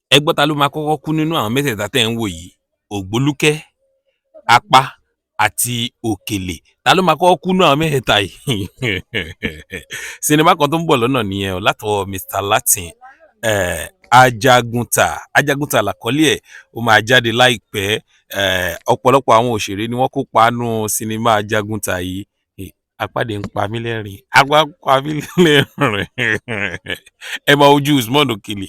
ẹ gbọ́ ta ló máa kọ́kọ́ kú nínú àwọn mẹ́tẹ̀ẹ̀ta tẹ́ ń wò yìí, Ògbólúkẹ́, Apá àti Òkèlè. Ta ló máa kọ́kọ́ kú nínú àwọn mẹ́tẹ̀ẹ̀ta yìí? Sinimá kan tó ń bọ̀ lọ́nà nìyẹn o, látọwọ́ Mr. Latin, Ajagunta. Ajagunta làkọ́lé ẹ̀, ó máa jáde láìpẹ́. Ọ̀pọ̀lọpọ̀ àwọn òṣèré ni wọ́n kópa nínú sinimá Ajagunta yìí. Apáde ń pa mí lẹ́rìn, apá ń pa mí lẹ́rìn. Ẹ máa wojú Usman Òkèlè.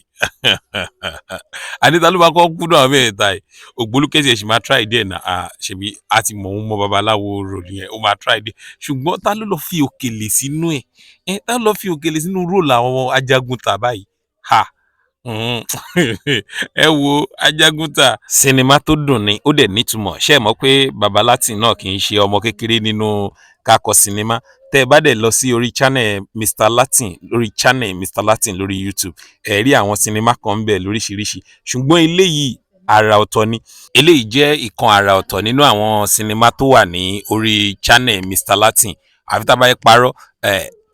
Àníta ló máa kọ́ kú náà mẹ́ta yìí. Ògbólúkẹ́ tiẹ̀ sì máa try díẹ̀ náà. Ṣebí a ti mọ̀ òun mọ babaláwo rò nìyẹn, ó máa try díẹ̀. Ṣùgbọ́n ta ló lọ fi Òkèlè sínú ẹ̀? Ta ló lọ fi Òkèlè sínú role àwọn Ajagunta báyìí? Ẹ wo Ajagunta. Sinimá tó dùn ni, ó dẹ̀ nítumọ̀. Ṣé ẹ mọ̀ pé baba Latin náà kì í ṣe ọmọ kékeré nínú kakọ sinimá? Tẹ́ ẹ bá dẹ̀ lọ sí orí channel Mr. Latin lórí YouTube, ẹ rí àwọn sinimá kan ń bẹ lóríṣiríṣi. Ṣùgbọ́n eléyìí àrà ọ̀tọ̀ ni. Eléyìí jẹ́ ìkan àrà ọ̀tọ̀ nínú àwọn sinimá tó wà ní orí channel Mr. Latin. Àfi tá a bá yẹ parọ́,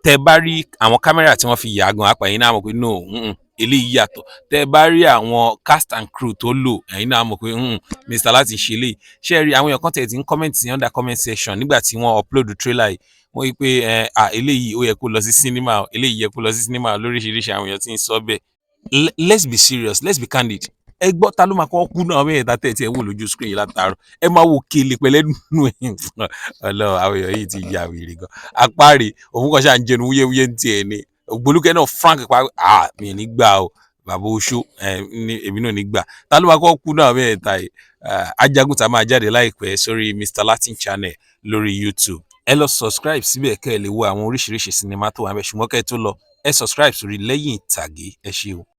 tẹ́ bá rí àwọn kámẹ́rà tí wọ́n fi yà gan apá yín náà mọ̀ pé no, eléyìí yàtọ̀. Tẹ́ bá rí àwọn cast and crew tó lò, ẹ̀yin náà mọ̀ pé Mr. Latin ṣe eléyìí. Ṣé ẹ rí àwọn èèyàn kan tẹ̀ tí ń comment sí under comment section nígbà tí wọ́n upload trailer yìí. Wọ́n wí pé eléyìí ó yẹ kó lọ sí cinema, eléyìí yẹ kó lọ sí cinema, lóríṣiríṣi àwọn èèyàn tí ń sọ bẹ́ẹ̀. Let's be serious, let's be candid. Ẹ gbọ́ ta ló máa kọ́kọ́ kú náà mẹ́ẹ̀ẹ́ta tẹ̀ tí ẹ wò lójú screen yìí látàárọ̀. Ẹ máa wo Òkèlè pẹ̀lẹ́ nínú ẹ̀. Ọlọ́run, àwọn èèyàn yìí ti ya wèrè gan. Apáre òun kan ṣáà ń jẹnu wúyẹ́wúyẹ́ ní tiẹ̀ ni. Ògbólúkẹ́ náà frank pa mi ò ní gbà o, bàbá oṣó, èmi náà ní gbà. Ta ló máa kọ́kọ́ kú náà mẹ́ẹ̀ẹ́ta yìí? Ajagunta máa jáde láìpẹ́ sórí Mr. Latin channel lórí YouTube. Ẹ lọ subscribe síbẹ̀ kẹ́ ẹ lè wo àwọn oríṣiríṣi sinimá tó wà ńbẹ̀. Ṣùgbọ́n kẹ́ ẹ tó lọ, ẹ subscribe sórí Leyin Itage. Ẹ ṣé o.